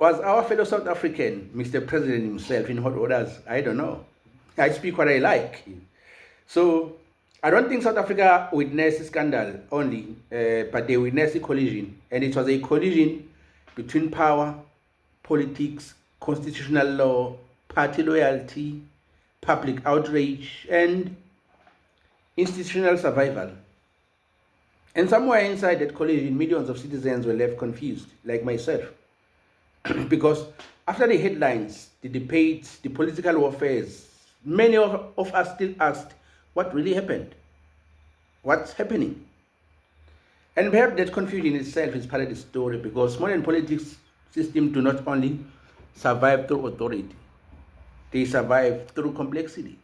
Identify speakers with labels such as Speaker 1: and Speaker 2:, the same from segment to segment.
Speaker 1: Was our fellow South African, Mr. President himself, in hot orders? I don't know. I speak what I like. So I don't think South Africa witnessed a scandal only, but they witnessed a collision. And it was a collision between power, politics, constitutional law, party loyalty, public outrage, and institutional survival. And somewhere inside that collision, millions of citizens were left confused, like myself. Because after the headlines, the debates, the political warfares, many of us still asked what really happened. What's happening? And perhaps that confusion itself is part of the story, because modern politics systems do not only survive through authority, they survive through complexity.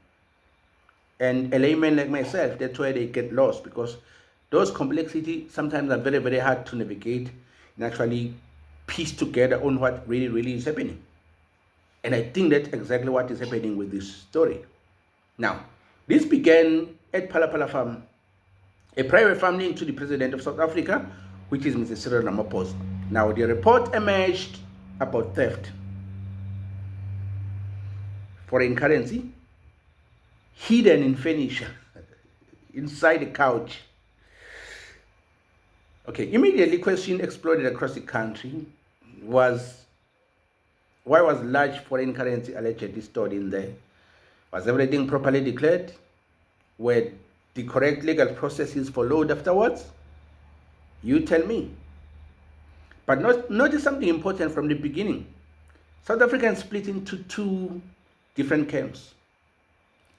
Speaker 1: And a layman like myself, that's why they get lost, because those complexities sometimes are very, very hard to navigate and actually piece together on what really is happening. And I think that's exactly what is happening with this story. Now, this began at PHALA Farm, a private farm linked to the President of South Africa, which is Mr. Cyril Ramaphosa. Now, the report emerged about theft, foreign currency, hidden in furniture, inside the couch. Okay, immediately question exploded across the country was, why was large foreign currency allegedly stored in there? Was everything properly declared? Were the correct legal processes followed afterwards? You tell me. But notice something important from the beginning. South Africans split into two different camps,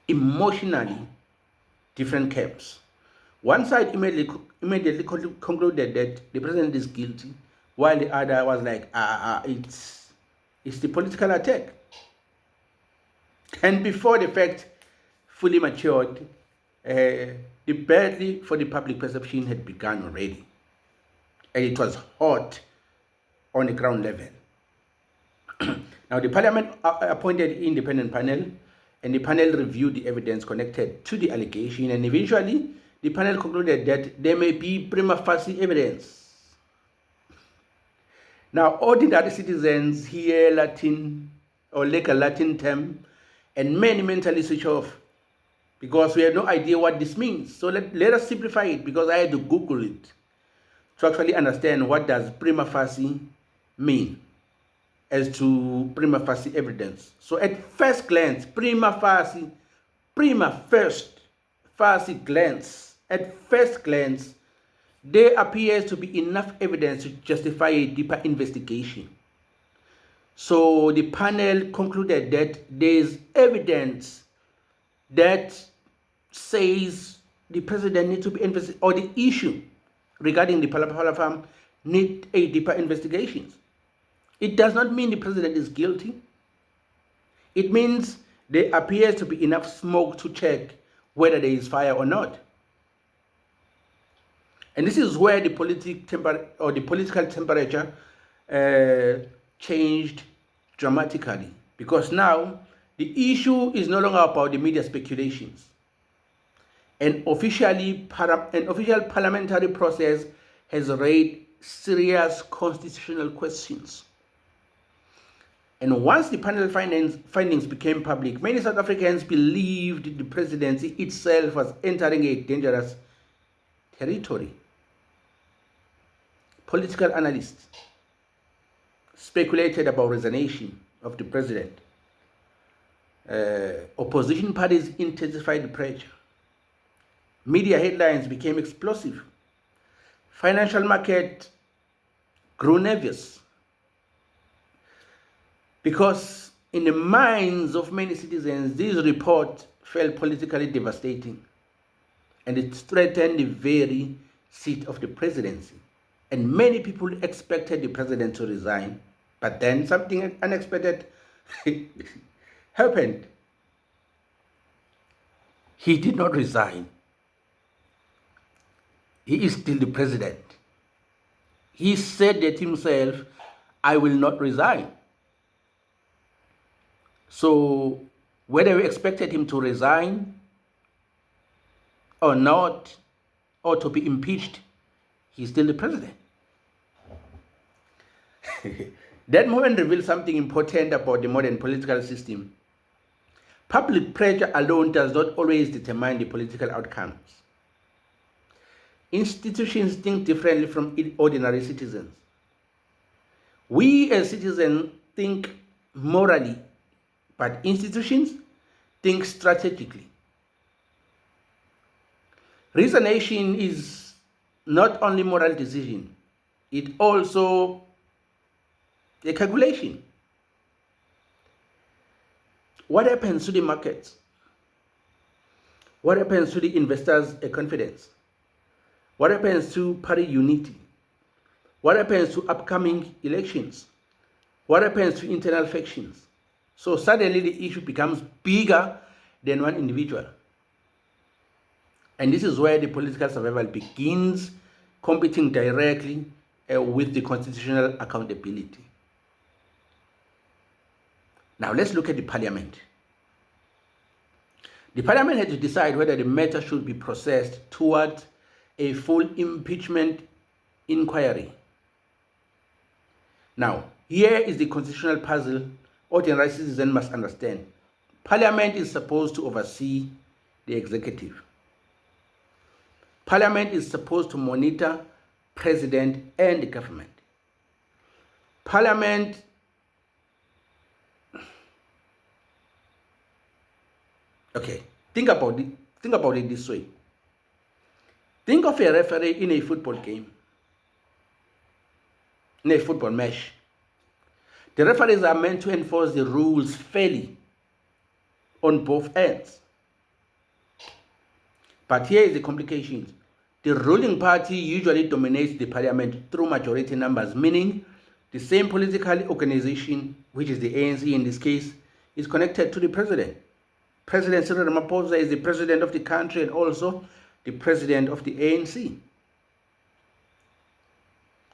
Speaker 1: emotionally different camps. One side immediately concluded that the president is guilty, while the other was like, it's the political attack. And before the fact fully matured, the battle for the public perception had begun already. And it was hot on the ground level. Now, the parliament appointed an independent panel, and the panel reviewed the evidence connected to the allegation, and eventually the panel concluded that there may be prima facie evidence. Now, ordinary citizens hear Latin or like a Latin term, and many mentally switch off because we have no idea what this means. So let us simplify it, because I had to Google it to actually understand what does prima facie mean as to prima facie evidence. So at first glance, at first glance, there appears to be enough evidence to justify a deeper investigation. So the panel concluded that there is evidence that says the president needs to be investigated, or the issue regarding the PHALA farm need a deeper investigation. It does not mean the president is guilty. It means there appears to be enough smoke to check whether there is fire or not. And this is where the political temperature changed dramatically, because now the issue is no longer about the media speculations. An official parliamentary process has raised serious constitutional questions. And once the panel findings became public, many South Africans believed the presidency itself was entering a dangerous territory. Political analysts speculated about resignation of the president. Opposition parties intensified the pressure. Media headlines became explosive. Financial market grew nervous, because in the minds of many citizens, this report felt politically devastating, and it threatened the very seat of the presidency. And many people expected the president to resign, but then something unexpected happened. He did not resign. He is still the president. He said that himself, I will not resign. So whether we expected him to resign or not, or to be impeached, he's still the president. That moment reveals something important about the modern political system. Public pressure alone does not always determine the political outcomes. Institutions think differently from ordinary citizens. We as citizens think morally, but institutions think strategically. Resignation is not only moral decision, it also a calculation. What happens to the markets? What happens to the investors' confidence? What happens to party unity? What happens to upcoming elections? What happens to internal factions? So suddenly the issue becomes bigger than one individual. And this is where the political survival begins, competing directly with the constitutional accountability. Now let's look at the parliament. The parliament had to decide whether the matter should be processed toward a full impeachment inquiry. Now, here is the constitutional puzzle ordinary citizens must understand. Parliament is supposed to oversee the executive. Parliament is supposed to monitor president and the government. Parliament think about it this way. Think of a referee in a football game, in a football match. The referees are meant to enforce the rules fairly on both ends. But here is the complication. The ruling party usually dominates the parliament through majority numbers, meaning the same political organization, which is the ANC in this case, is connected to the president. President Cyril Ramaphosa is the president of the country and also the president of the ANC.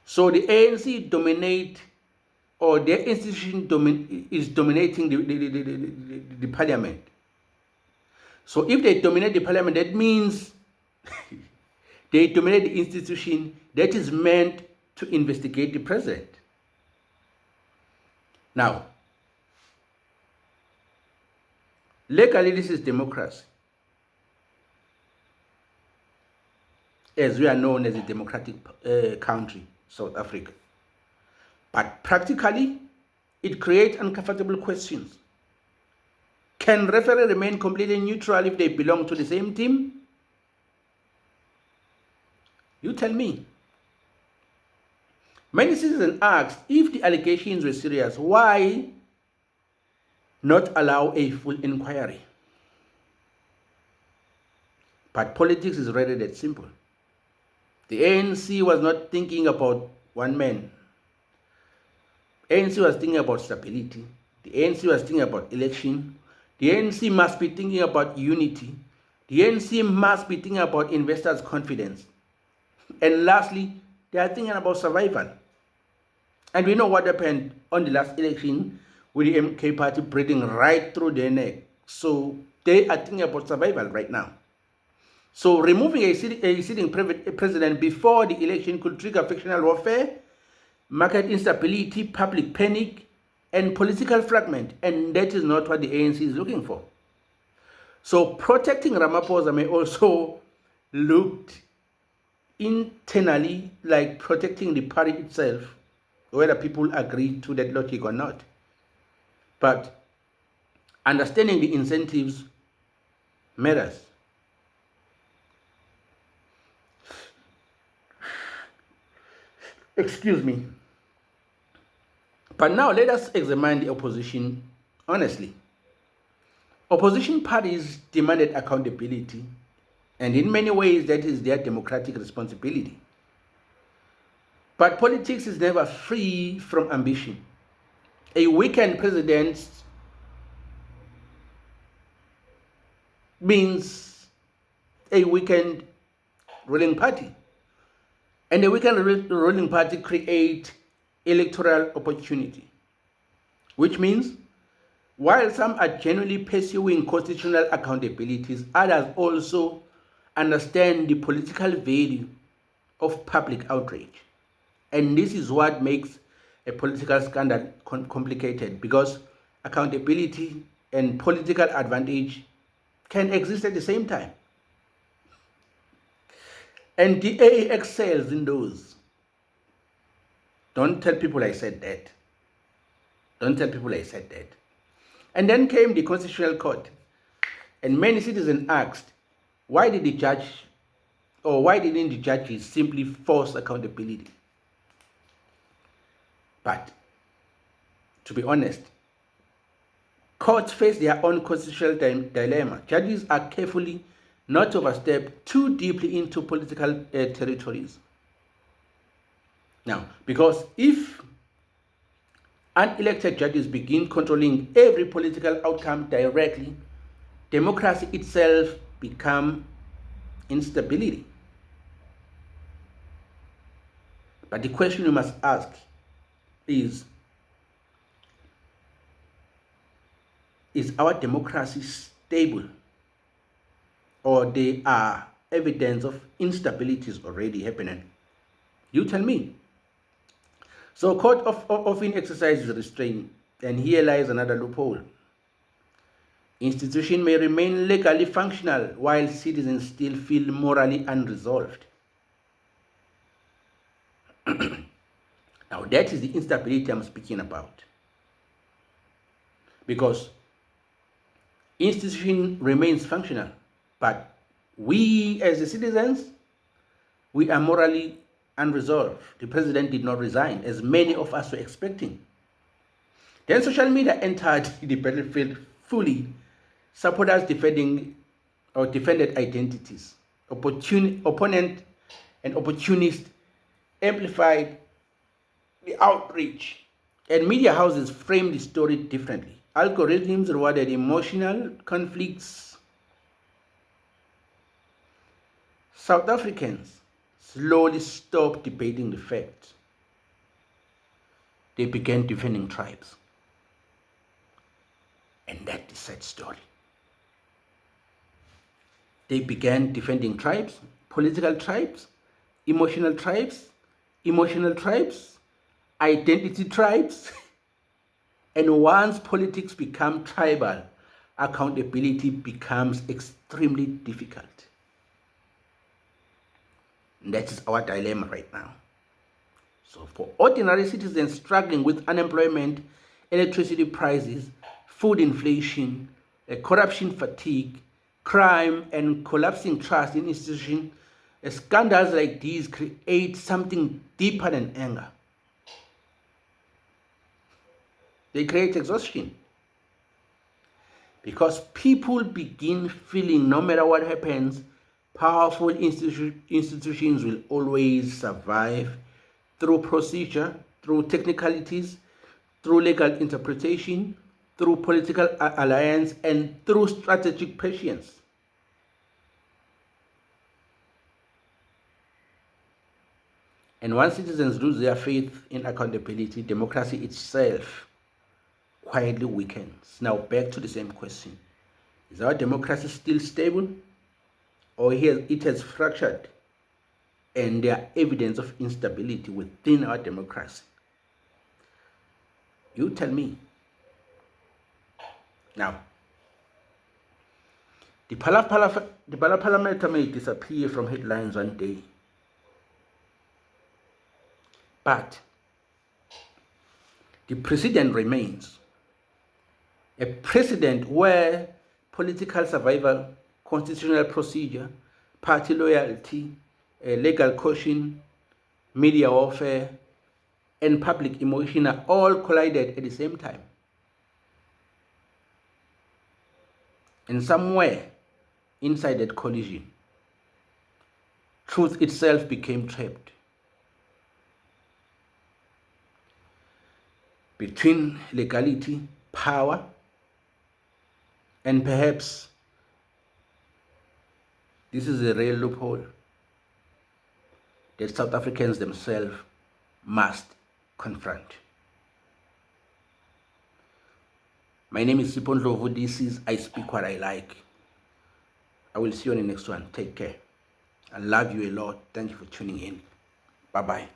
Speaker 1: So the ANC dominate, or their institution is dominating the parliament. So if they dominate the parliament, that means they dominate the institution that is meant to investigate the president. Now, legally, this is democracy, as we are known as a democratic country, South Africa. But practically, it creates uncomfortable questions. Can referees remain completely neutral if they belong to the same team? You tell me. Many citizens asked if the allegations were serious, why not allow a full inquiry? But politics is really that simple. The ANC was not thinking about one man. ANC was thinking about stability. The ANC was thinking about election. The ANC must be thinking about unity. The ANC must be thinking about investors' confidence. And lastly, they are thinking about survival. And we know what happened on the last election with the MK party breathing right through their neck. So they are thinking about survival right now. So removing a sitting president before the election could trigger factional warfare, market instability, public panic, and political fragment. And that is not what the ANC is looking for. So protecting Ramaphosa may also look internally like protecting the party itself, whether people agree to that logic or not. But understanding the incentives matters. Excuse me. But now let us examine the opposition honestly. Opposition parties demanded accountability, and in many ways that is their democratic responsibility. But politics is never free from ambition. A weakened president means a weakened ruling party. And a weakened ruling party creates electoral opportunity, which means while some are genuinely pursuing constitutional accountabilities, others also understand the political value of public outrage. And this is what makes a political scandal complicated, because accountability and political advantage can exist at the same time. And the AA excels in those. Don't tell people I said that. Don't tell people I said that. And then came the Constitutional Court. And many citizens asked, why did the judge, or why didn't the judges simply force accountability? But to be honest, courts face their own constitutional dilemma. Judges are carefully not to overstep too deeply into political territories. Now, because if unelected judges begin controlling every political outcome directly, democracy itself becomes instability. But the question you must ask is our democracy stable, or there are evidence of instabilities already happening? You tell me. So court often exercises restraint, and here lies another loophole. Institutions may remain legally functional while citizens still feel morally unresolved. Now that is the instability I'm speaking about. Because institution remains functional, but we as the citizens, we are morally unresolved. The president did not resign, as many of us were expecting. Then social media entered the battlefield fully. Supporters defended identities. Opponent and opportunist amplified the outrage, and media houses framed the story differently. Algorithms rewarded emotional conflicts. South Africans slowly stopped debating the facts. They began defending tribes. And that's the sad story. They began defending tribes, political tribes, emotional tribes, identity tribes. And once politics become tribal, accountability becomes extremely difficult. And that is our dilemma right now. So for ordinary citizens struggling with unemployment, electricity prices, food inflation, corruption fatigue, crime, and collapsing trust in institutions, scandals like these create something deeper than anger. They create exhaustion. Because people begin feeling no matter what happens, powerful institutions will always survive through procedure, through technicalities, through legal interpretation, through political alliance, and through strategic patience. And once citizens lose their faith in accountability, democracy itself quietly weakens. Now back to the same question. Is our democracy still stable, or it has fractured and there are evidence of instability within our democracy? You tell me. Now, the PHALA Parliament may disappear from headlines one day, but the precedent remains. A precedent where political survival, constitutional procedure, party loyalty, legal caution, media warfare, and public emotion are all collided at the same time. And somewhere inside that collision, truth itself became trapped. Between legality, power, and perhaps this is a real loophole that South Africans themselves must confront. My name is Sipho Ndlovu. This is I Speak What I Like. I will see you on the next one. Take care. I love you a lot. Thank you for tuning in. Bye-bye.